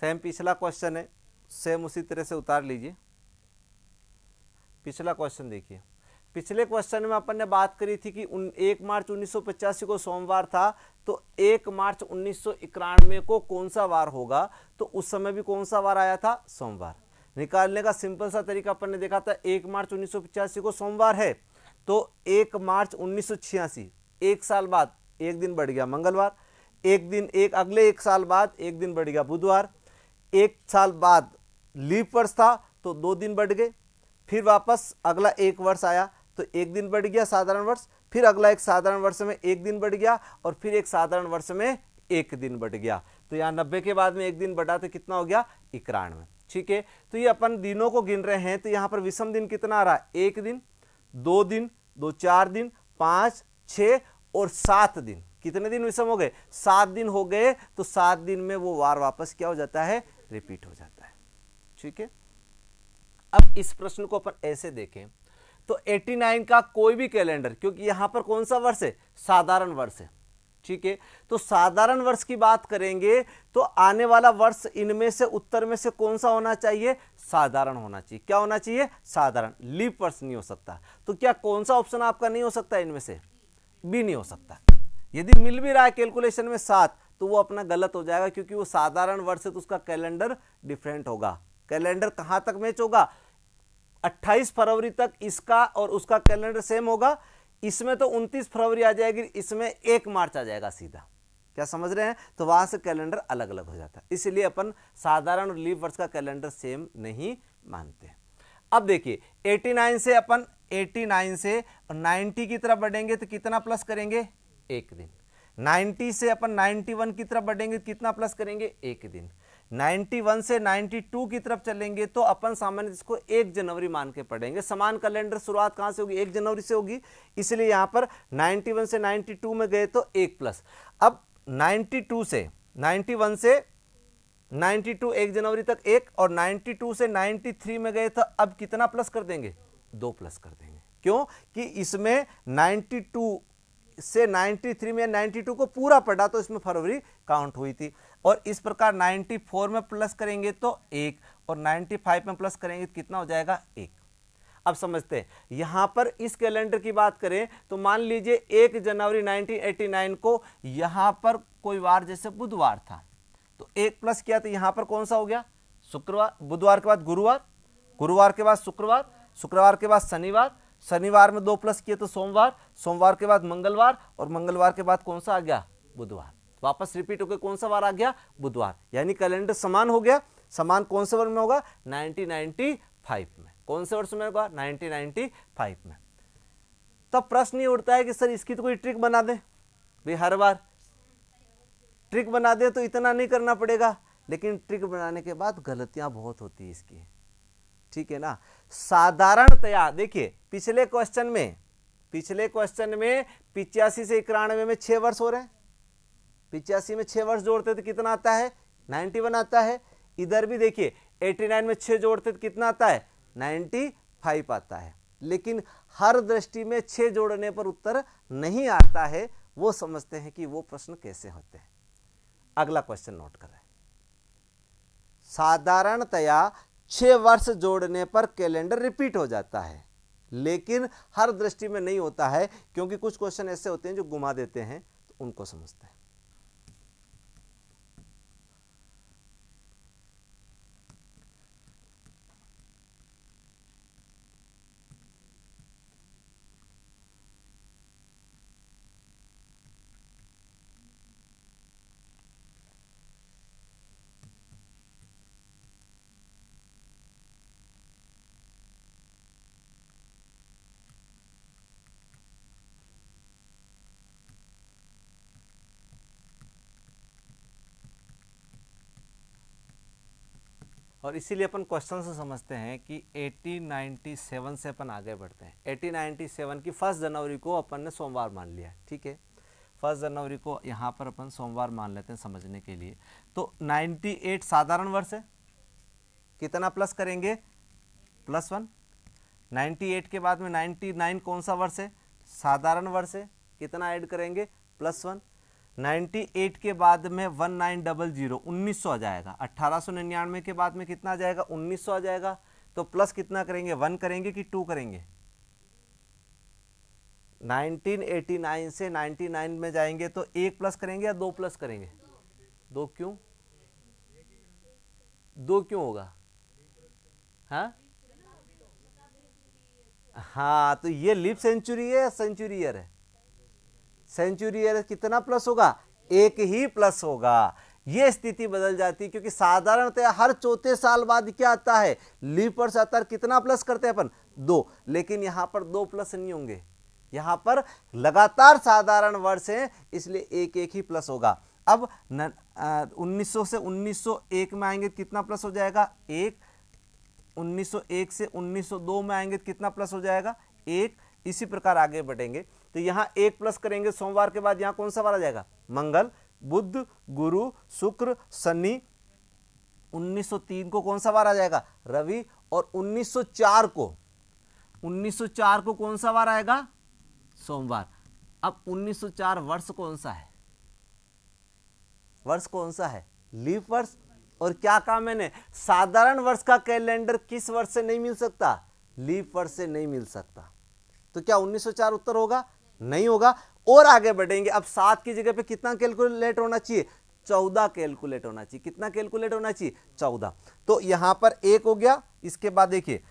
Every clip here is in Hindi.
सेम पिछला क्वेश्चन है, सेम उसी तरह से उतार लीजिए। पिछला क्वेश्चन देखिए, पिछले क्वेश्चन में अपन ने बात करी थी कि 1 मार्च 1985 को सोमवार था, तो 1 मार्च 1991 को कौन सा वार होगा, तो उस समय भी कौन सा वार आया था, सोमवार। निकालने का सिंपल सा तरीका अपन ने देखा था, 1 मार्च 1985 को सोमवार है, तो 1 मार्च 1986 एक साल बाद एक दिन बढ़ गया मंगलवार, अगले एक साल बाद एक दिन बढ़ गया बुधवार, एक साल बाद लीप वर्ष था तो 2 दिन बढ़ गए, फिर वापस अगला एक वर्ष आया तो एक दिन बढ़ गया साधारण वर्ष, फिर अगला एक साधारण वर्ष में एक दिन बढ़ गया, और फिर एक साधारण वर्ष में एक दिन बढ़ गया। तो यहाँ 90 के बाद में एक दिन बढ़ा तो कितना हो गया, 91। ठीक है, तो ये अपन दिनों को गिन रहे हैं, तो यहाँ पर विषम दिन कितना आ रहा है, 1 दिन, 2 दिन, 2 4 दिन, 5 6 और 7 दिन। कितने दिन विषम हो गए, 7 दिन हो गए। तो 7 दिन में वो वार वापस क्या हो जाता है, रिपीट हो जाता है। ठीक है, अब इस प्रश्न को अपन ऐसे देखें तो 89 का कोई भी कैलेंडर, क्योंकि यहां पर कौन सा वर्ष है, साधारण वर्ष है। ठीक है, तो साधारण वर्ष की बात करेंगे तो आने वाला वर्ष इनमें से उत्तर में से कौन सा होना चाहिए, साधारण होना चाहिए। क्या होना चाहिए, साधारण, लीप वर्ष नहीं हो सकता। तो क्या कौन सा ऑप्शन आपका नहीं हो सकता, इनमें से भी नहीं हो सकता। यदि मिल भी रहा है कैलकुलेशन में 7, तो वो अपना गलत हो जाएगा, क्योंकि वो साधारण वर्ष है तो उसका कैलेंडर डिफरेंट होगा। कैलेंडर कहां तक मैच होगा, 28 फरवरी तक इसका और उसका कैलेंडर सेम होगा। इसमें तो 29 फरवरी आ जाएगी, इसमें 1 मार्च आ जाएगा सीधा। क्या समझ रहे हैं, तो वहां से कैलेंडर अलग अलग हो जाता है, इसलिए अपन साधारण और लीप वर्ष का कैलेंडर सेम नहीं मानते। अब देखिए 89 से अपन 89 से 90 की तरफ बढ़ेंगे तो कितना प्लस करेंगे, 1 दिन। 90 से अपन 91 की तरफ बढ़ेंगे तो कितना प्लस करेंगे, 1 दिन। 91 से 92 की तरफ चलेंगे तो अपन सामान्य इसको 1 जनवरी मान के पढ़ेंगे। समान कैलेंडर शुरुआत कहां से होगी, 1 जनवरी से होगी, इसलिए यहां पर 91 से 92 में गए तो 1 प्लस। अब 91 से 92 1 जनवरी तक 1, और 92 से 93 में गए तो अब कितना प्लस कर देंगे, 2 प्लस कर देंगे। क्यों कि इसमें 92 से 93 में 92 को पूरा पढ़ा तो इसमें फरवरी काउंट हुई थी, और इस प्रकार 94 में प्लस करेंगे तो 1, और 95 में प्लस करेंगे तो कितना हो जाएगा, 1। अब समझते हैं, यहां पर इस कैलेंडर की बात करें तो मान लीजिए 1 जनवरी 1989 को यहां पर कोई वार जैसे बुधवार था, तो 1 प्लस किया तो यहां पर कौन सा हो गया, शुक्रवार। बुधवार के बाद गुरुवार, गुरुवार के बाद शुक्रवार, शुक्रवार के बाद शनिवार, शनिवार में 2 प्लस किए तो सोमवार, सोमवार के बाद मंगलवार, और मंगलवार के बाद कौन सा आ गया, बुधवार। वापस रिपीट होकर कौन सा वार आ गया, बुधवार। यानी कैलेंडर समान हो गया। समान कौन से वर्ष में होगा, 1995 में। कौन से वर्ष में होगा, 1995 में। तब प्रश्न ये उठता है कि सर इसकी तो कोई ट्रिक बना दे भाई, हर बार ट्रिक बना दे तो इतना नहीं करना पड़ेगा, लेकिन ट्रिक बनाने के बाद गलतियां बहुत होती है इसकी। ठीक है ना, साधारणतया देखिए पिछले क्वेश्चन में 85 से 91 में 6 वर्ष हो रहे हैं। 85 में 6 वर्ष जोड़ते तो कितना आता है, 91 आता है। इधर भी देखिए 89 में 6 जोड़ते तो कितना आता है, 95 आता है। लेकिन हर दृष्टि में 6 जोड़ने पर उत्तर नहीं आता है, वो समझते हैं कि वो प्रश्न कैसे होते हैं। अगला क्वेश्चन नोट कर रहे हैं, साधारणतया 6 वर्ष जोड़ने पर कैलेंडर रिपीट हो जाता है, लेकिन हर दृष्टि में नहीं होता है, क्योंकि कुछ क्वेश्चन ऐसे होते हैं जो घुमा देते हैं, तो उनको समझते हैं। और इसीलिए अपन क्वेश्चन से समझते हैं कि 1897 से अपन आगे बढ़ते हैं। 1897 की 1 जनवरी को अपन ने सोमवार मान लिया। ठीक है, 1 जनवरी को यहाँ पर अपन सोमवार मान लेते हैं समझने के लिए। तो 98 साधारण वर्ष है, कितना प्लस करेंगे, +1। 98 के बाद में 99 कौन सा वर्ष है, साधारण वर्ष है, कितना ऐड करेंगे, +1। 98 के बाद में 1900 1900 आ जाएगा। 1899 के बाद में कितना आ जाएगा? 1900 आ जाएगा। तो प्लस कितना करेंगे? 1 करेंगे कि 2 करेंगे? 1989 से 99 में जाएंगे तो 1 प्लस करेंगे या 2 प्लस करेंगे? 2 क्यों? 2 क्यों होगा? हाँ हाँ, तो ये लीप सेंचुरी है या सेंचुरी ईयर है? सेंचुरी ईयर कितना प्लस होगा? 1 ही प्लस होगा। ये स्थिति बदल जाती है क्योंकि साधारणतः हर चौथे साल बाद क्या आता है? लीप वर्ष आता है। कितना प्लस करते हैं अपन? 2। लेकिन यहां पर 2 प्लस नहीं होंगे, यहां पर लगातार साधारण वर्ष है, इसलिए 1 ही प्लस होगा। अब 1900 से 1901 में आएंगे कितना प्लस हो जाएगा? 1। 1901 से 1902 में आएंगे कितना प्लस हो जाएगा? 1। इसी प्रकार आगे बढ़ेंगे तो यहां 1 प्लस करेंगे, सोमवार के बाद यहां कौन सा वार आ जाएगा? मंगल, बुध, गुरु, शुक्र, शनि। 1903 को कौन सा वार आ जाएगा? रवि। और 1904 को कौन सा वार आएगा? सोमवार। अब 1904 वर्ष कौन सा है? वर्ष कौन सा है? लीप वर्ष। और क्या कहा मैंने? साधारण वर्ष का कैलेंडर किस वर्ष से नहीं मिल सकता? लीप वर्ष से नहीं मिल सकता। तो क्या 1904 उत्तर होगा? नहीं होगा। और आगे बढ़ेंगे। अब 7 की जगह पे कितना कैलकुलेट होना चाहिए? 14 कैलकुलेट होना चाहिए। कितना कैलकुलेट होना चाहिए? 14। तो यहां पर 1 हो गया। इसके बाद देखिए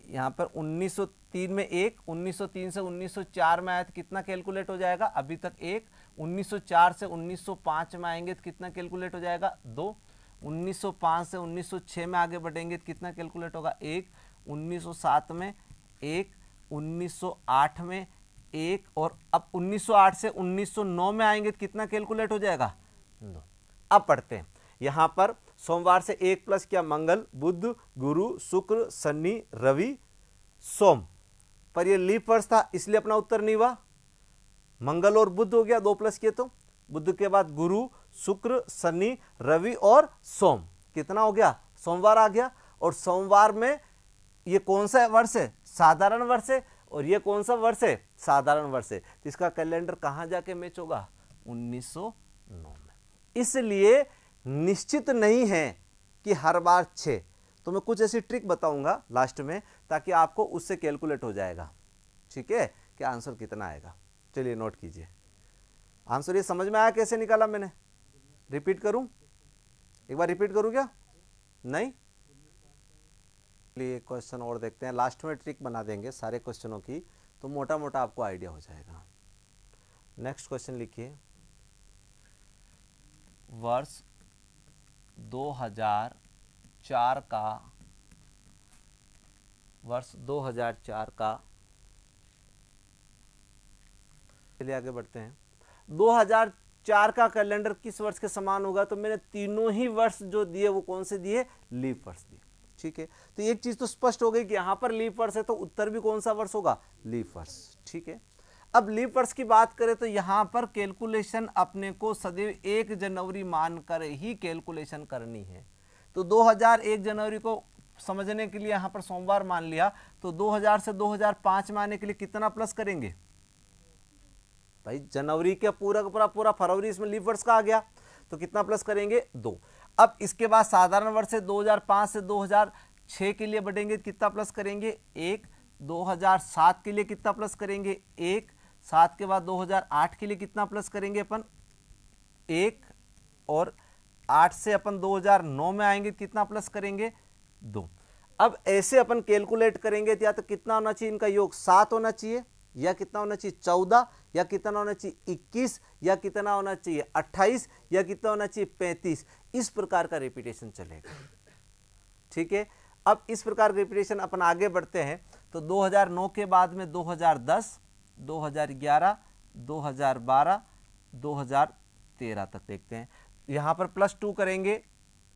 यहां पर 1903 में 1, 1903 से 1904 में आया तो कितना कैलकुलेट हो जाएगा? अभी तक 1। 1904 से 1905 में आएंगे तो कितना कैलकुलेट हो जाएगा? 2। 1905 से 1906 में आगे बढ़ेंगे तो कितना कैलकुलेट होगा? 1। 1907 में 1, 1908 में 1, और अब 1908 से 1909 में आएंगे तो कितना कैलकुलेट हो जाएगा? 2। अब पढ़ते हैं। यहां पर सोमवार से 1 प्लस किया, मंगल, बुध, गुरु, शुक्र, शनि, रवि, सोम। पर यह लीप वर्ष था इसलिए अपना उत्तर नहीं हुआ। मंगल और बुध हो गया, 2 प्लस किए तो। बुध के बाद गुरु, शुक्र, शनि, रवि और सोम। कितना हो गया? सोमवार आ गया। और सोमवार में ये कौन सा वर्ष है? साधारण वर्ष है। और ये कौन सा वर्ष है? साधारण वर्ष है। तो इसका कैलेंडर कहां जाके मैच होगा? 1909 में। इसलिए निश्चित नहीं है कि हर बार 6। तो मैं कुछ ऐसी ट्रिक बताऊंगा लास्ट में ताकि आपको उससे कैलकुलेट हो जाएगा। ठीक है, कि आंसर कितना आएगा। चलिए नोट कीजिए। आंसर ये समझ में आया कैसे निकाला मैंने? रिपीट करूं? एक बार रिपीट करूं क्या? नहीं? चलिए क्वेश्चन और देखते हैं। लास्ट में ट्रिक बना देंगे सारे क्वेश्चनों की, तो मोटा मोटा आपको आइडिया हो जाएगा। नेक्स्ट क्वेश्चन लिखिए। वर्ष 2004 का चलिए आगे बढ़ते हैं। 2004 का कैलेंडर किस वर्ष के समान होगा? तो मैंने तीनों ही वर्ष जो दिए वो कौन से दिए? लीप वर्ष दिए। ठीक है, तो एक चीज तो स्पष्ट हो गई कि यहां पर लीप वर्ष है तो उत्तर भी कौन सा वर्ष होगा? लीप वर्ष। ठीक है, अब लीप वर्ष की बात करें तो यहां पर कैलकुलेशन अपने को सदैव 1 जनवरी मानकर ही कैलकुलेशन करनी है। तो 2001 जनवरी को समझने के लिए यहां पर सोमवार मान लिया, तो 2000 से 2005 में आने के लिए कितना प्लस करेंगे? भाई जनवरी के पूरा फरवरी इसमें लीप वर्ष का आ गया, तो कितना प्लस करेंगे? 2। अब इसके बाद साधारण वर्ष से 2005 से 2006 के लिए बढ़ेंगे, कितना प्लस करेंगे? 1। 2007 के लिए कितना प्लस करेंगे? 1। 7 के बाद 2008 के लिए कितना प्लस करेंगे अपन? 1। और 8 से अपन 2009 में आएंगे, कितना प्लस करेंगे? 2। अब ऐसे अपन कैलकुलेट करेंगे या तो कितना होना चाहिए इनका योग? 7 होना चाहिए, या कितना होना चाहिए? 14, या कितना होना चाहिए? 21, या कितना होना चाहिए? 28, या कितना होना चाहिए? 35। इस प्रकार का रिपीटेशन चलेगा। ठीक है, अब इस प्रकार रिपीटेशन अपन आगे बढ़ते हैं। तो 2009 के बाद में 2010, 2011, 2012, 2013 तक देखते हैं। यहां पर +2 करेंगे।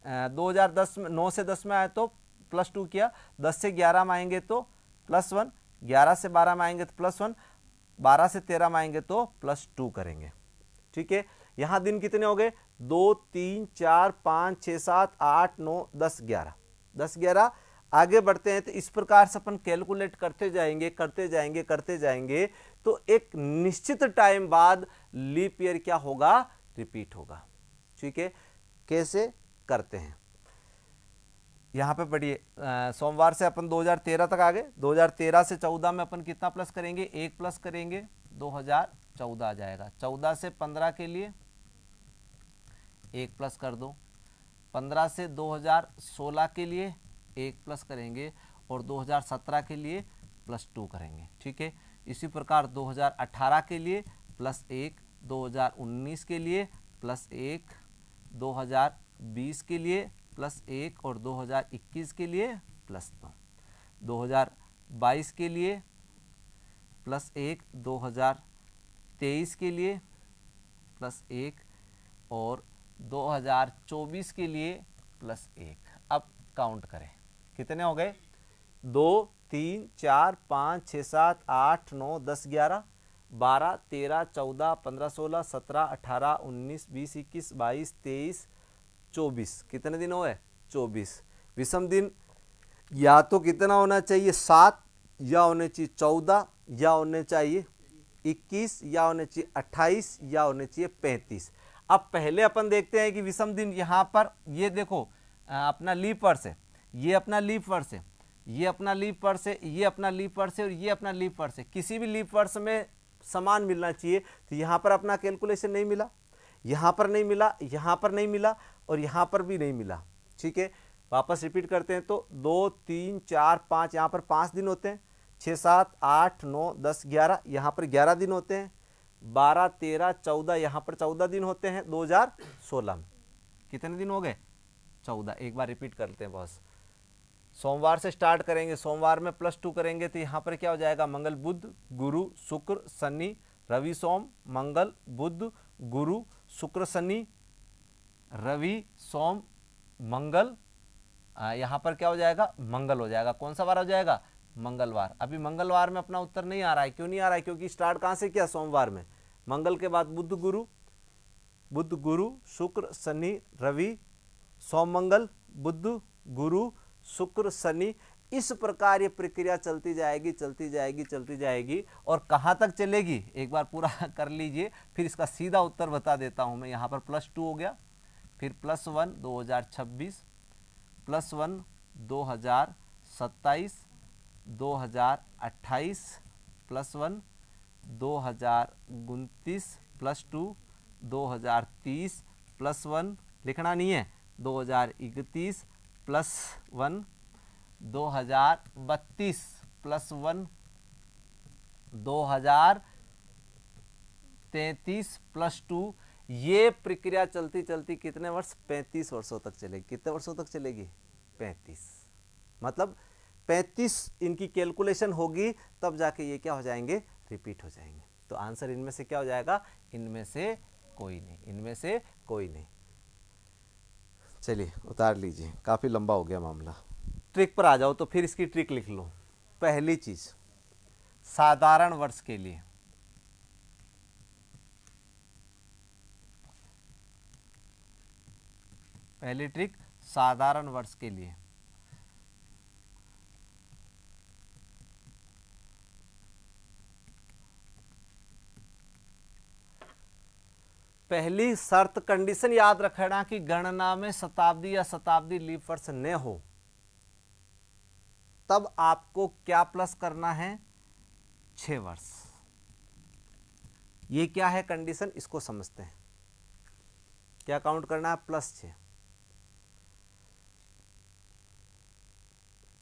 2010 में 9 से 10 में आए तो +2 किया, 10 से 11 में आएंगे तो +1, 11 से 12 में आएंगे तो +1, 12 से 13 में आएंगे तो +2 करेंगे। ठीक है, यहां दिन कितने हो गए? 2, 3, 4, 5, 6, 7, 8, 9, 10, 11। 10, 11 आगे बढ़ते हैं। तो इस प्रकार से अपन कैलकुलेट करते जाएंगे तो एक निश्चित टाइम बाद लीप ईयर क्या होगा? रिपीट होगा। ठीक है, कैसे करते हैं यहाँ पे पढ़िए। सोमवार से अपन 2013 तक आ गए। 2013 से 14 में अपन कितना प्लस करेंगे, 1 प्लस करेंगे, 2014 आ जाएगा। 14 से 15 के लिए 1 प्लस कर दो, 15 से 2016 के लिए 1 प्लस करेंगे और 2017 के लिए +2 करेंगे। ठीक है, इसी प्रकार 2018 के लिए +1, 2019 के लिए +1, 2020 के लिए +1 और 2021 के लिए +2, 2022 के लिए +1, 2023 के लिए +1 और 2024 के लिए +1। अब काउंट करें, कितने हो गए, 2, 3, 4, 5, 6, 7, 8, 9, 10, 11, 12, 13, 14, 15, 16, 17, 18, 19, 20, 21, 22, 23, 24। कितने दिन हुए, 24। विषम दिन या तो कितना होना चाहिए, 7, या होने चाहिए 14, या होने चाहिए 21, या होने चाहिए 28, या होने चाहिए 35। अब पहले अपन देखते हैं कि विषम दिन यहाँ पर ये देखो अपना लीप वर्ष है, ये अपना लीप वर्ष है, ये अपना लीप वर्ष है, ये अपना लीप वर्ष है और ये अपना लीप वर्ष है। किसी भी लीप वर्ष में समान मिलना चाहिए, तो यहाँ पर अपना कैलकुलेशन नहीं मिला, यहाँ पर नहीं मिला, यहाँ पर नहीं मिला और यहाँ पर भी नहीं मिला। ठीक है, वापस रिपीट करते हैं तो 2, 3, 4, 5, यहाँ पर 5 दिन होते हैं, 6, 7, 8, 9, 10, 11, यहाँ पर 11 दिन होते हैं, 12, 13, 14, यहाँ पर 14 दिन होते हैं। 2016 में कितने दिन हो गए, 14। एक बार रिपीट करते हैं बॉस। सोमवार से स्टार्ट करेंगे, सोमवार में +2 करेंगे तो यहाँ पर क्या हो जाएगा, मंगल बुध गुरु शुक्र शनि, रवि सोम, मंगल बुध गुरु शुक्र शनि, रवि सोम मंगल, यहाँ पर क्या हो जाएगा, मंगल हो जाएगा। कौन सा वार हो जाएगा, मंगलवार। अभी मंगलवार में अपना उत्तर नहीं आ रहा है, क्यों नहीं आ रहा है, क्योंकि स्टार्ट कहाँ से किया, सोमवार में। मंगल के बाद बुध गुरु शुक्र शनि रवि सोम मंगल, बुध गुरु शुक्र शनि, इस प्रकार ये प्रक्रिया चलती जाएगी चलती जाएगी चलती जाएगी। और कहाँ तक चलेगी, एक बार पूरा कर लीजिए, फिर इसका सीधा उत्तर बता देता हूँ मैं। यहाँ पर +2 हो गया, फिर +1 2026, +1 2027, 2028, +1 2029, +2 2030, +1 लिखना नहीं है, 2031, +1 2032, +1 2033, +2। ये प्रक्रिया चलती चलती कितने वर्ष, 35 वर्षों तक चलेगी। कितने वर्षों तक चलेगी, 35। मतलब 35 इनकी कैलकुलेशन होगी, तब जाके ये क्या हो जाएंगे, रिपीट हो जाएंगे। तो आंसर इनमें से क्या हो जाएगा, इनमें से कोई नहीं, इनमें से कोई नहीं। चलिए उतार लीजिए, काफ़ी लंबा हो गया मामला। ट्रिक पर आ जाओ, तो फिर इसकी ट्रिक लिख लो। पहली चीज, साधारण वर्ष के लिए पहली ट्रिक, साधारण वर्ष के लिए पहली शर्त कंडीशन याद रखना कि गणना में शताब्दी या शताब्दी लीप वर्ष न हो। तब आपको क्या प्लस करना है, 6 वर्ष। ये क्या है कंडीशन, इसको समझते हैं। क्या काउंट करना है, +6।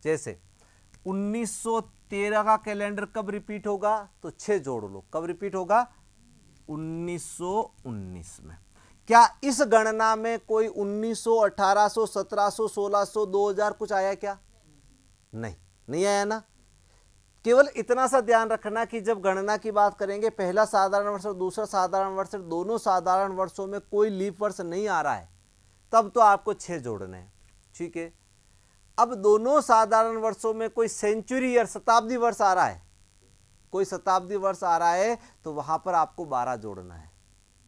जैसे 1913 का कैलेंडर कब रिपीट होगा, तो 6 जोड़ लो। कब रिपीट होगा, 1919 में। क्या इस गणना में कोई 1900, 1800, 1700, 1600, 2000 कुछ आया क्या, नहीं आया ना। केवल इतना सा ध्यान रखना कि जब गणना की बात करेंगे, पहला साधारण वर्ष और दूसरा साधारण वर्ष, दोनों साधारण वर्षों में कोई लीप वर्ष नहीं आ रहा है, तब तो आपको 6 जोड़ने हैं। ठीक है, अब दोनों साधारण वर्षों में कोई सेंचुरी ईयर शताब्दी वर्ष आ रहा है, कोई शताब्दी वर्ष आ रहा है, तो वहां पर आपको 12 जोड़ना है।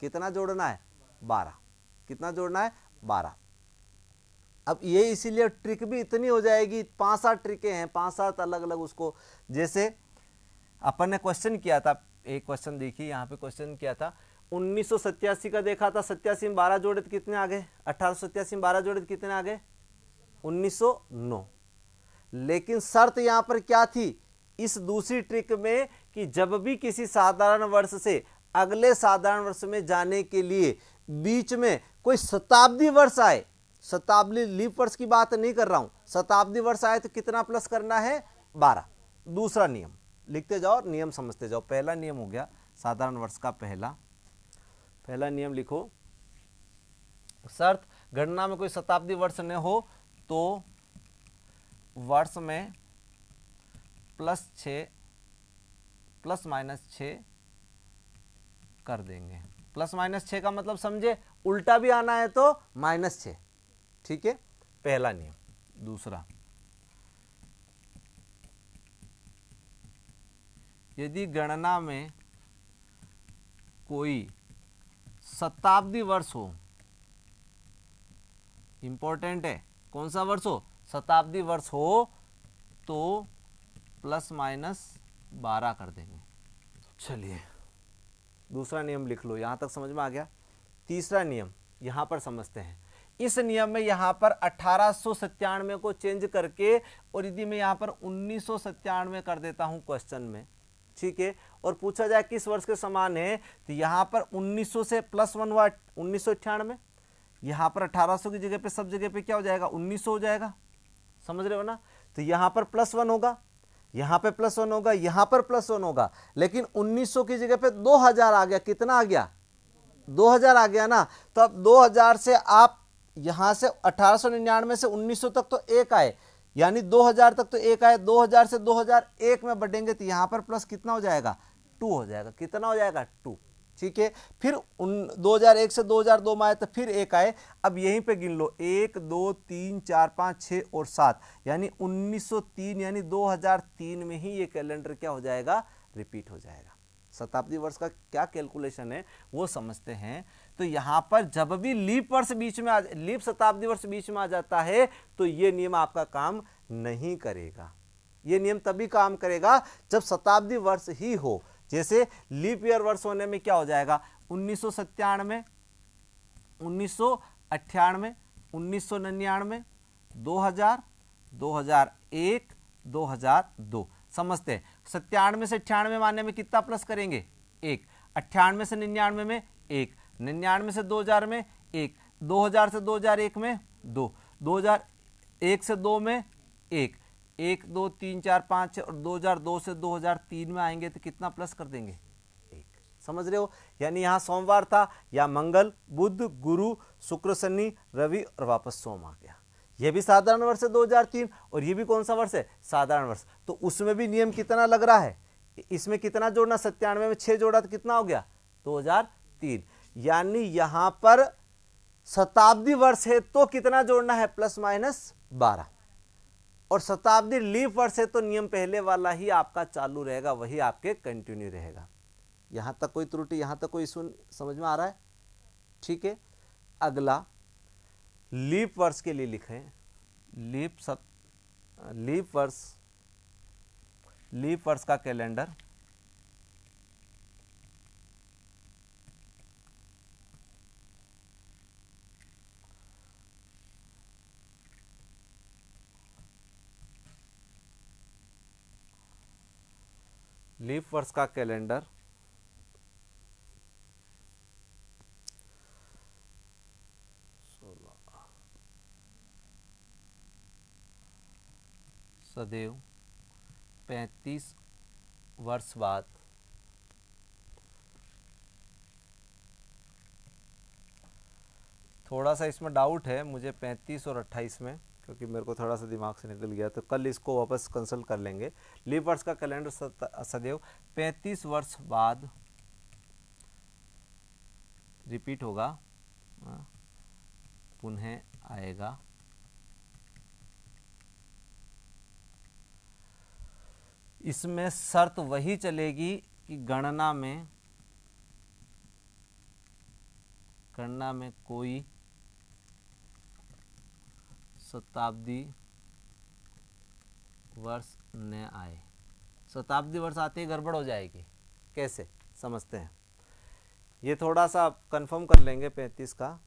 कितना जोड़ना है, 12। कितना जोड़ना है, 12। अब ये इसीलिए ट्रिक भी इतनी हो जाएगी, 5-7 ट्रिकें हैं, 5-7 अलग अलग उसको। जैसे अपन ने क्वेश्चन किया था, एक क्वेश्चन देखिए यहाँ पे क्वेश्चन किया था, 1987 का देखा था, 87 में 12 जोड़े तो कितने आ गए, 1887 में 12 जोड़े तो कितने आ गए, 1909। लेकिन शर्त यहां पर क्या थी इस दूसरी ट्रिक में कि जब भी किसी साधारण वर्ष से अगले साधारण वर्ष में जाने के लिए बीच में कोई शताब्दी वर्ष आए, शताब्दी लीप वर्ष की बात नहीं कर रहा हूं, शताब्दी वर्ष आए तो कितना प्लस करना है, 12। दूसरा नियम लिखते जाओ, नियम समझते जाओ। पहला नियम हो गया साधारण वर्ष का, पहला नियम लिखो, शर्त गणना में कोई शताब्दी वर्ष न हो तो वर्ष में प्लस माइनस 6 कर देंगे। प्लस माइनस 6 का मतलब समझे, उल्टा भी आना है तो -6, ठीक है, पहला नियम। दूसरा, यदि गणना में कोई शताब्दी वर्ष हो, इंपॉर्टेंट है, कौन सा वर्ष हो, शताब्दी वर्ष हो, तो प्लस माइनस 12 कर देंगे। चलिए दूसरा नियम लिख लो, यहां तक समझ में आ गया। तीसरा नियम यहां पर समझते हैं। इस नियम में यहां पर 1897 को चेंज करके, और यदि मैं यहां पर 1997 कर देता हूं क्वेश्चन में, ठीक है, और पूछा जाए किस वर्ष के समान है, तो यहां पर 1900 से +1 हुआ 1998, यहां पर 1800 की जगह पे सब जगह पे क्या हो जाएगा, 1900 हो जाएगा, समझ रहे हो ना। तो यहां पर +1 होगा, यहां पे +1 होगा, यहां पर +1 होगा, लेकिन 1900 की जगह पे 2000 आ गया, कितना आ गया, 2000 आ गया ना। तो अब 2000 से आप यहां से 1899 से 1900 तक तो 1 आए, यानी 2000 तक तो 1 आए, 2000 से 2001 में बढ़ेंगे तो यहां पर प्लस कितना हो जाएगा, 2 हो जाएगा, कितना हो जाएगा, 2, ठीक है। फिर 2001 से 2002 में आए तो फिर 1 आए, अब यहीं पे गिन लो, 1 2 3 4 5 6 और 7, यानी 1903, यानी 2003 में ही ये कैलेंडर क्या हो जाएगा, रिपीट हो जाएगा। शताब्दी वर्ष का क्या कैलकुलेशन है वो समझते हैं। तो यहां पर जब भी लीप वर्ष बीच में लीप शताब्दी वर्ष बीच में आ जाता है तो ये नियम आपका काम नहीं करेगा। ये नियम तभी काम करेगा जब शताब्दी वर्ष ही हो। जैसे लीप ईयर वर्ष होने में क्या हो जाएगा, 1997, 1998, 1999, 2000, 2001, 2002 समझते हैं। 97 से 98 मानने में कितना प्लस करेंगे, 1, 98 से 99 में 1, 99 से 2000 में 1, 2000 से 2001 में 2, 2001 से 2 में 1, 1 2 3 4 5 और 2002 से 2003 में आएंगे तो कितना प्लस कर देंगे, 1। समझ रहे हो, यानी यहां सोमवार था, या मंगल बुध गुरु शुक्र शनि रवि और वापस सोम आ गया। यह भी साधारण वर्ष है 2003, और ये भी कौन सा वर्ष है, साधारण वर्ष। तो उसमें भी नियम कितना लग रहा है, इसमें कितना जोड़ना, 97 में 6 जोड़ा तो कितना हो गया, 2003। यानी यहां पर शताब्दी वर्ष है तो कितना जोड़ना है, +-12, और शताब्दी लीप वर्ष है तो नियम पहले वाला ही आपका चालू रहेगा, वही आपके कंटिन्यू रहेगा। यहां तक कोई त्रुटि, यहां तक कोई इशू समझ में आ रहा है, ठीक है। अगला लीप वर्ष के लिए लिखें, लीप वर्ष का कैलेंडर, लीप वर्ष का कैलेंडर सदैव 35 वर्ष बाद थोड़ा सा इसमें डाउट है मुझे 35 और 28 में, क्योंकि मेरे को थोड़ा सा दिमाग से निकल गया, तो कल इसको वापस कंसल्ट कर लेंगे। लीप वर्ष का कैलेंडर सदैव 35 वर्ष बाद रिपीट होगा, पुनः आएगा। इसमें शर्त वही चलेगी कि गणना में कोई शताब्दी वर्ष न आए। शताब्दी वर्ष आते ही गड़बड़ हो जाएगी, कैसे समझते हैं। ये थोड़ा सा कंफर्म कर लेंगे 35 का।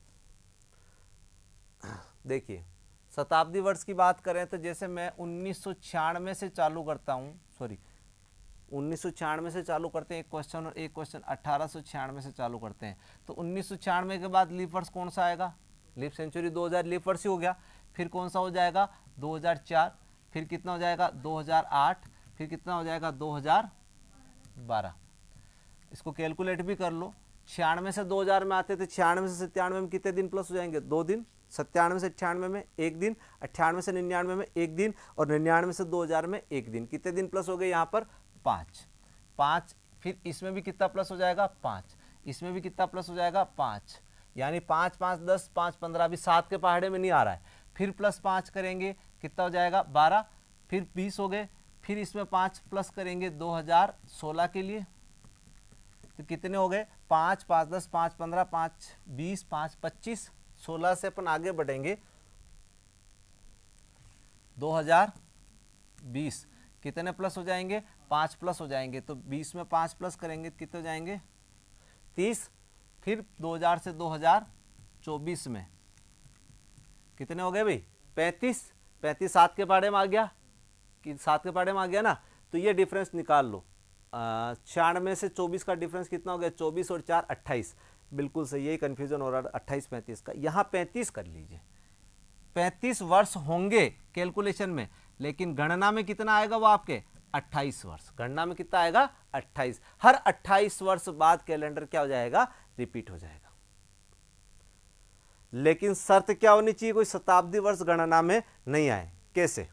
देखिए शताब्दी वर्ष की बात करें तो जैसे मैं 1996 से चालू करता हूँ, सॉरी 1996 से चालू करते हैं एक क्वेश्चन, और एक क्वेश्चन 1896 से चालू करते हैं। तो 1996 के बाद लीप वर्ष कौन सा आएगा? लीप सेंचुरी 2000 लीप वर्ष ही हो गया। फिर कौन सा हो जाएगा? 2004। फिर कितना हो जाएगा? 2008। फिर कितना हो जाएगा? 2012। इसको कैलकुलेट भी कर लो। 96 से 2000 में आते थे, 96 से 97 में कितने दिन प्लस हो जाएंगे? 2 दिन। 97 से 98 में 1 दिन, 98 से 99 में 1 दिन, और 99 से 2000 में 1 दिन। कितने दिन प्लस हो गए यहाँ पर? 5। फिर इसमें भी कितना प्लस हो जाएगा? 5। इसमें भी कितना प्लस हो जाएगा? 5। यानी 5 5 10 5 15, अभी 7 के पहाड़े में नहीं आ रहा है। फिर प्लस 5 करेंगे, कितना हो जाएगा? 12। फिर 20 हो गए। फिर इसमें 5 प्लस करेंगे 2016 के लिए, तो कितने हो गए? 5 5 10 5 15 5 20 5 25। 16 से अपन आगे बढ़ेंगे 2020। कितने प्लस हो जाएंगे? 5 प्लस हो जाएंगे। तो 20 में 5 प्लस करेंगे कितने हो जाएंगे? 30। फिर 2000 से 2024 में कितने हो गए भाई? 35। 35 7 के पहाड़े में आ गया कि 7 के पहाड़े में आ गया ना। तो ये डिफरेंस निकाल लो। 96 से 24 का डिफरेंस कितना हो गया? 24 और 4 28। बिल्कुल सही, यही कंफ्यूजन हो रहा है 28 35 का। यहाँ 35 कर लीजिए। 35 वर्ष होंगे कैलकुलेशन में, लेकिन गणना में कितना आएगा? वो आपके 28 वर्ष। गणना में कितना आएगा? 28। हर 28 वर्ष बाद कैलेंडर क्या हो जाएगा? रिपीट हो जाएगा। लेकिन शर्त क्या होनी चाहिए? कोई शताब्दी वर्ष गणना में नहीं आए। कैसे?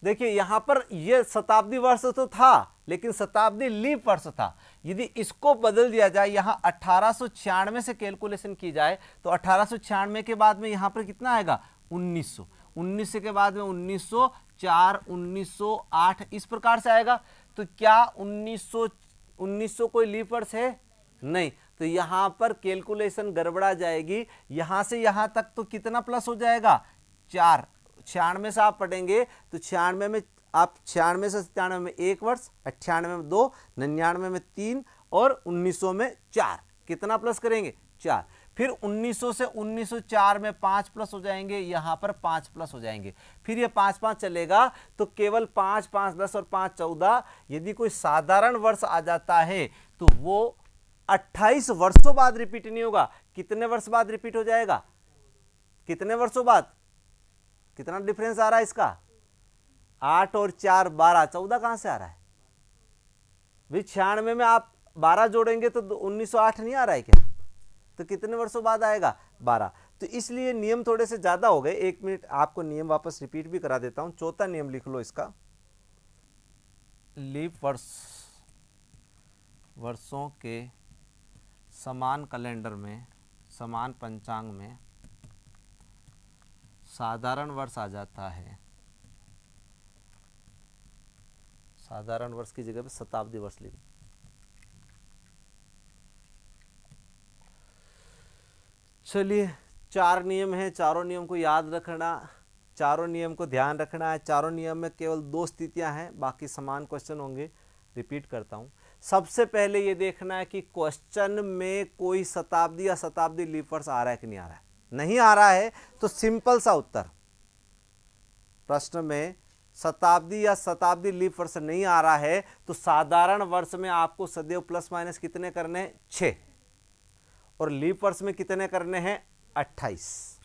देखिए यहां पर यह शताब्दी वर्ष तो था, लेकिन शताब्दी लीप वर्ष था। यदि इसको बदल दिया जाए, यहां 1896 से कैलकुलेशन की जाए, तो 1896 के बाद में यहां पर कितना आएगा? 1900। 1900 के बाद में 1904 1908 इस प्रकार से आएगा। तो क्या 1900 कोई लीप वर्ष है? नहीं। तो यहां पर कैलकुलेशन गड़बड़ा जाएगी। यहां से यहां तक तो कितना प्लस हो जाएगा? 4। 96 से आप पढ़ेंगे तो 96 में आप 96 से 97 में 1 वर्ष, 98 में 2, 99 में 3 और 1900 में 4। कितना प्लस करेंगे? 4। फिर 1900 से 1904 में 5 प्लस हो जाएंगे, यहां पर 5 प्लस हो जाएंगे। फिर ये 5 5 चलेगा, तो केवल 5 5 10 और 5 14। यदि कोई साधारण वर्ष आ जाता है तो वो 28 वर्षों बाद रिपीट नहीं होगा। कितने वर्ष बाद रिपीट हो जाएगा? कितने वर्षों बाद? कितना डिफरेंस आ रहा है इसका? 8 और 4 12। 14 कहां से आ रहा है भाई? 96 में आप 12 जोड़ेंगे तो 1908 नहीं आ रहा है क्या? तो कितने वर्षों बाद आएगा? 12। तो इसलिए नियम थोड़े से ज्यादा हो गए। 1 मिनट आपको नियम वापस रिपीट भी करा देता हूं। चौथा नियम लिख लो इसका। लीप वर्षों के समान कैलेंडर में, समान पंचांग में साधारण वर्ष आ जाता है। साधारण वर्ष की जगह पे शताब्दी वर्ष लिख। चलिए 4 नियम हैं, चारों नियम को याद रखना, चारों नियम को ध्यान रखना है। चारों नियम में केवल 2 स्थितियां हैं, बाकी समान क्वेश्चन होंगे। रिपीट करता हूं। सबसे पहले ये देखना है कि क्वेश्चन में कोई शताब्दी या शताब्दी लीप वर्ष आ रहा है कि नहीं आ रहा है। नहीं आ रहा है तो सिंपल सा उत्तर, प्रश्न में शताब्दी या शताब्दी लीप वर्ष नहीं आ रहा है तो साधारण वर्ष में आपको सदैव प्लस माइनस कितने करने हैं? 6। और लीप वर्ष में कितने करने हैं? 28।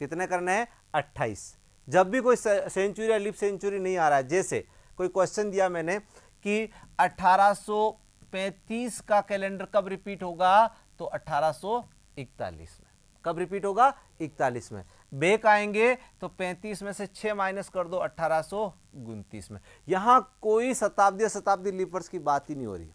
कितने करने हैं? 28। जब भी कोई सेंचुरी या लीप सेंचुरी नहीं आ रहा है, जैसे कोई क्वेश्चन दिया मैंने कि 1835 का कैलेंडर कब रिपीट होगा, तो 1841 में। कब रिपीट होगा? 41 में। बेक आएंगे तो 35 में से 6 माइनस कर दो, 1829 में। यहां कोई शताब्दी लीप वर्ष की बात ही नहीं हो रही।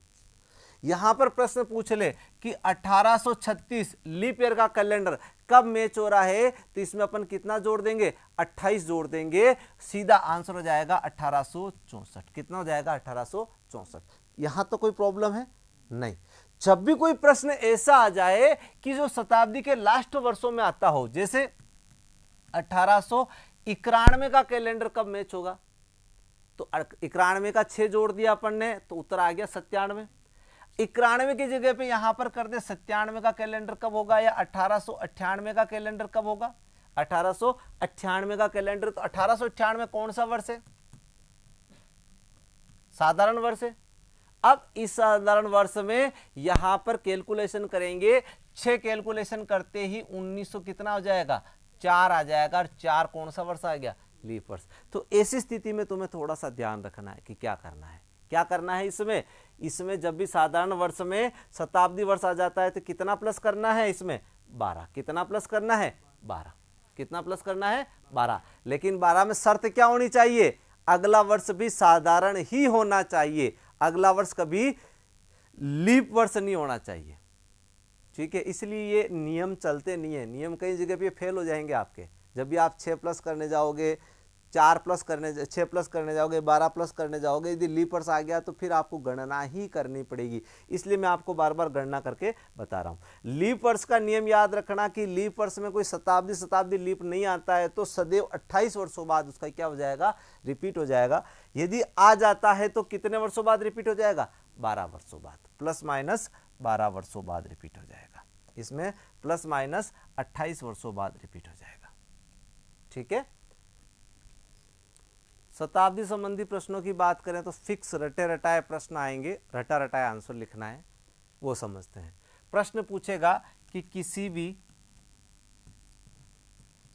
यहां पर प्रश्न पूछ ले कि 1836 लीप ईयर का कैलेंडर कब मैच हो रहा है, तो इसमें अपन कितना जोड़ देंगे? 28 जोड़ देंगे। सीधा आंसर हो जाएगा 1864। कितना हो जाएगा? 1864। यहां तो कोई प्रॉब्लम है नहीं। जब भी कोई प्रश्न ऐसा आ जाए कि जो शताब्दी के लास्ट वर्षों में आता हो, जैसे 1891 का कैलेंडर कब मैच होगा, तो 91 का 6 जोड़ दिया अपन ने तो उत्तर आ गया 97। 91 की जगह पे यहां पर कर दे 97 का कैलेंडर कब होगा, या 1898 का कैलेंडर कब होगा, 1898 का कैलेंडर। तो 1898 कौन सा वर्ष है, साधारण वर्ष है। अब इस साधारण वर्ष में यहां पर कैलकुलेशन करेंगे, 6 कैलकुलेशन करते ही 1900 कितना हो जाएगा, 4 आ जाएगा, और 4 कौन सा वर्ष आ गया, लीप वर्ष। तो ऐसी स्थिति में तुम्हें थोड़ा सा ध्यान रखना है कि क्या करना है, क्या करना है इसमें जब भी साधारण वर्ष में शताब्दी वर्ष आ जाता है तो कितना प्लस करना है, इसमें 12, कितना प्लस करना है, 12, कितना प्लस करना है, 12। लेकिन 12 में शर्त क्या होनी चाहिए, अगला वर्ष भी साधारण ही होना चाहिए, अगला वर्ष कभी लीप वर्ष नहीं होना चाहिए, ठीक है। इसलिए ये नियम चलते नहीं है, नियम कई जगह पे फेल हो जाएंगे आपके। जब भी आप 6 प्लस करने जाओगे, 6 प्लस करने जाओगे, 12 प्लस करने जाओगे, यदि लीप वर्ष आ गया तो फिर आपको गणना ही करनी पड़ेगी। इसलिए मैं आपको बार बार गणना करके बता रहा हूं। लीप वर्ष का नियम याद रखना कि लीप वर्ष में कोई शताब्दी लीप नहीं आता है तो सदैव 28 वर्षों बाद उसका क्या हो जाएगा, रिपीट हो जाएगा। यदि आ जाता है तो कितने वर्षों बाद रिपीट हो जाएगा, 12 वर्षों बाद, प्लस माइनस 12 वर्षों बाद रिपीट हो जाएगा। इसमें प्लस माइनस 28 वर्षों बाद रिपीट हो जाएगा, ठीक है। शताब्दी संबंधी प्रश्नों की बात करें तो फिक्स रटे रटाए प्रश्न आएंगे, रटा रटाए आंसर लिखना है, वो समझते हैं। प्रश्न पूछेगा कि किसी भी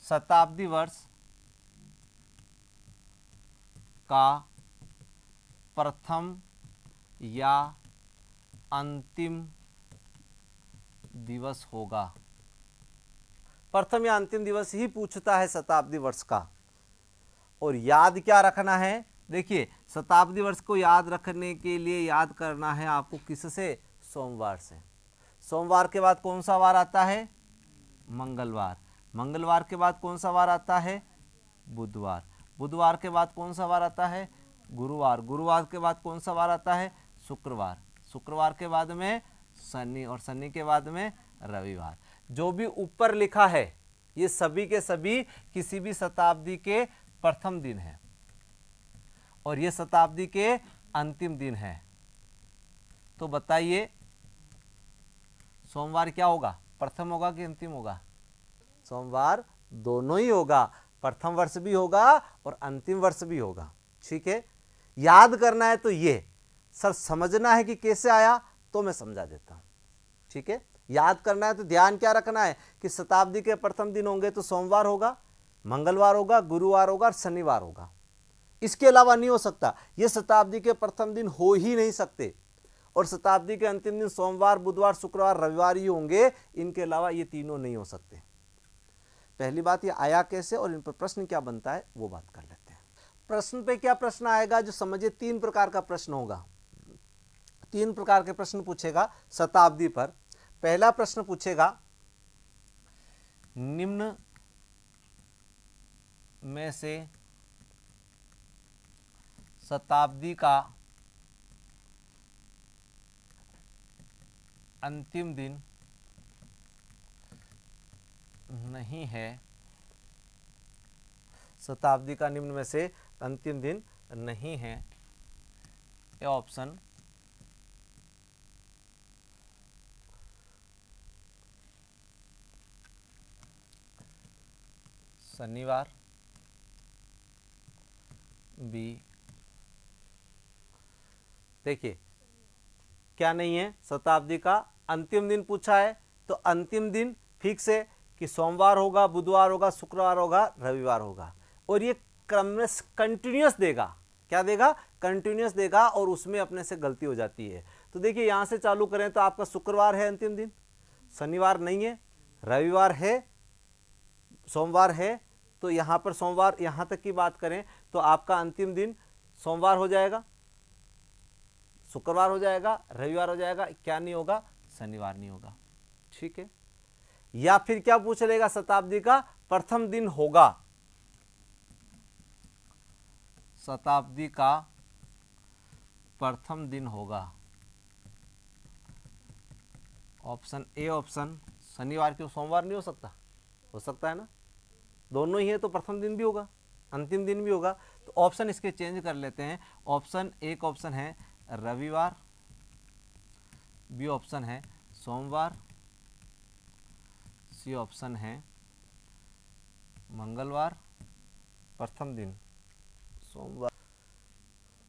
शताब्दी वर्ष का प्रथम या अंतिम दिवस होगा, प्रथम या अंतिम दिवस ही पूछता है शताब्दी वर्ष का। और याद क्या रखना है, देखिए शताब्दी वर्ष को याद रखने के लिए याद करना है आपको किससे, सोमवार से। सोमवार के बाद कौन सा वार आता है, मंगलवार। मंगलवार के बाद कौन सा वार आता है, बुधवार। बुधवार के बाद कौन सा वार आता है, गुरुवार। गुरुवार के बाद कौन सा वार आता है, शुक्रवार। शुक्रवार के बाद में शनि, और शनि के बाद में रविवार। जो भी ऊपर लिखा है ये सभी के सभी किसी भी शताब्दी के प्रथम दिन है, और ये शताब्दी के अंतिम दिन है। तो बताइए सोमवार क्या होगा, प्रथम होगा कि अंतिम होगा, सोमवार दोनों ही होगा, प्रथम वर्ष भी होगा और अंतिम वर्ष भी होगा, ठीक है। याद करना है तो ये सर समझना है कि कैसे आया तो मैं समझा देता हूं, ठीक है। याद करना है तो ध्यान क्या रखना है कि शताब्दी के प्रथम दिन होंगे तो सोमवार होगा, मंगलवार होगा, गुरुवार होगा और शनिवार होगा। इसके अलावा नहीं हो सकता, ये शताब्दी के प्रथम दिन हो ही नहीं सकते, और शताब्दी के अंतिम दिन सोमवार, बुधवार, शुक्रवार, रविवार ही होंगे, इनके अलावा ये तीनों नहीं हो सकते। पहली बात ये आया कैसे और इन पर प्रश्न क्या बनता है वो बात कर लेते हैं। प्रश्न पे क्या प्रश्न आएगा, जो समझिए 3 प्रकार का प्रश्न होगा, 3 प्रकार के प्रश्न पूछेगा शताब्दी पर। पहला प्रश्न पूछेगा निम्न में से शताब्दी का अंतिम दिन नहीं है, शताब्दी का निम्न में से अंतिम दिन नहीं है, ये ऑप्शन शनिवार, बी। देखिए क्या नहीं है, शताब्दी का अंतिम दिन पूछा है तो अंतिम दिन फिक्स है कि सोमवार होगा, बुधवार होगा, शुक्रवार होगा, रविवार होगा, और ये क्रम में कंटिन्यूअस देगा। क्या देगा, कंटिन्यूअस देगा, और उसमें अपने से गलती हो जाती है। तो देखिए यहां से चालू करें तो आपका शुक्रवार है अंतिम दिन, शनिवार नहीं है, रविवार है, सोमवार है। तो यहां पर सोमवार, यहां तक की बात करें तो आपका अंतिम दिन सोमवार हो जाएगा, शुक्रवार हो जाएगा, रविवार हो जाएगा, क्या नहीं होगा, शनिवार नहीं होगा, ठीक है। या फिर क्या पूछ लेगा, शताब्दी का प्रथम दिन होगा, शताब्दी का प्रथम दिन होगा, ऑप्शन ए। ऑप्शन शनिवार क्यों, सोमवार नहीं हो सकता है ना, दोनों ही है तो प्रथम दिन भी होगा, अंतिम दिन भी होगा। तो ऑप्शन इसके चेंज कर लेते हैं। ऑप्शन एक ऑप्शन है रविवार, बी ऑप्शन है सोमवार, सी ऑप्शन है मंगलवार, प्रथम दिन सोमवार।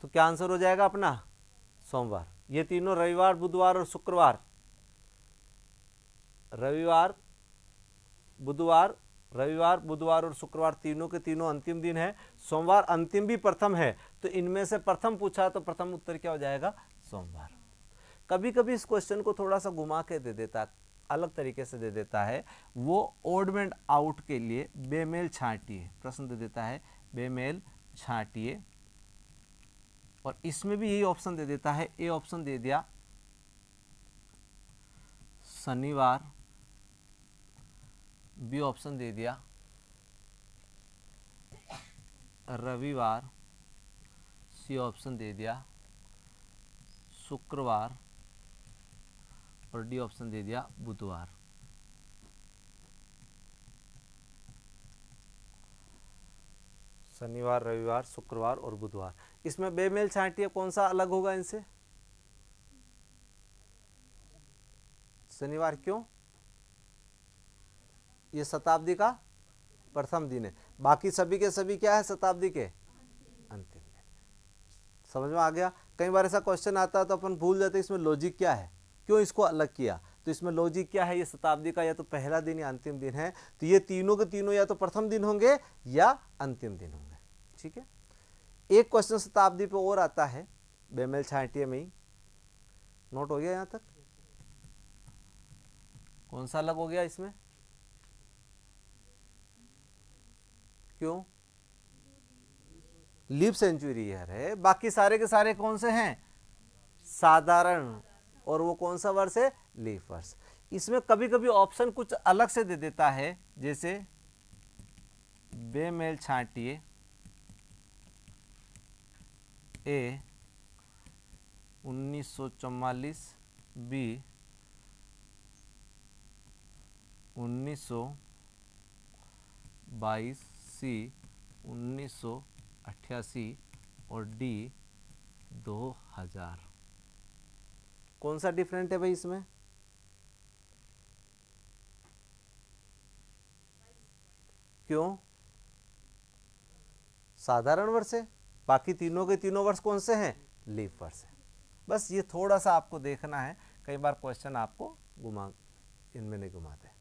तो क्या आंसर हो जाएगा अपना? सोमवार। ये तीनों रविवार, बुधवार और शुक्रवार, रविवार, बुधवार और शुक्रवार तीनों के तीनों अंतिम दिन है। सोमवार अंतिम भी प्रथम है, तो इनमें से प्रथम पूछा तो प्रथम उत्तर क्या हो जाएगा? सोमवार। कभी कभी इस क्वेश्चन को थोड़ा सा घुमा के दे देता है, अलग तरीके से दे देता है। वो ओड एंड आउट के लिए बेमेल छांटिए प्रश्न दे देता है, बेमेल छांटिए। और इसमें भी यही ऑप्शन दे देता है। ए ऑप्शन दे दिया शनिवार, बी ऑप्शन दे दिया रविवार, सी ऑप्शन दे दिया शुक्रवार और डी ऑप्शन दे दिया बुधवार। शनिवार, रविवार, शुक्रवार और बुधवार। इसमें बेमेल छांटिए कौन सा अलग होगा इनसे? शनिवार। क्यों? ये शताब्दी का प्रथम दिन है, बाकी सभी के सभी क्या है? शताब्दी के अंतिम दिन। समझ में आ गया? कई बार ऐसा क्वेश्चन आता है तो अपन भूल जाते हैं इसमें लॉजिक क्या है, क्यों इसको अलग किया। तो इसमें लॉजिक क्या है? ये शताब्दी का या तो पहला दिन या अंतिम दिन है, तो ये तीनों के तीनों या तो प्रथम दिन होंगे या अंतिम दिन होंगे। ठीक है। एक क्वेश्चन शताब्दी पे और आता है, बेमेल छांटिए में ही। नोट हो गया यहां तक? कौन सा अलग हो गया इसमें? क्यों? लीप सेंचुरी ईयर है, बाकी सारे के सारे कौन से हैं? साधारण। और वो कौन सा वर्ष है? लीप वर्ष। इसमें कभी कभी ऑप्शन कुछ अलग से दे देता है, जैसे बेमेल छांटिए ए 1944, बी 1922, सी 1988 और डी 2000। कौन सा डिफरेंट है भाई इसमें? क्यों? साधारण वर्ष है, बाकी तीनों के तीनों वर्ष कौन से हैं? लीप वर्ष है। बस ये थोड़ा सा आपको देखना है, कई बार क्वेश्चन आपको घुमा, इनमें नहीं घुमाते।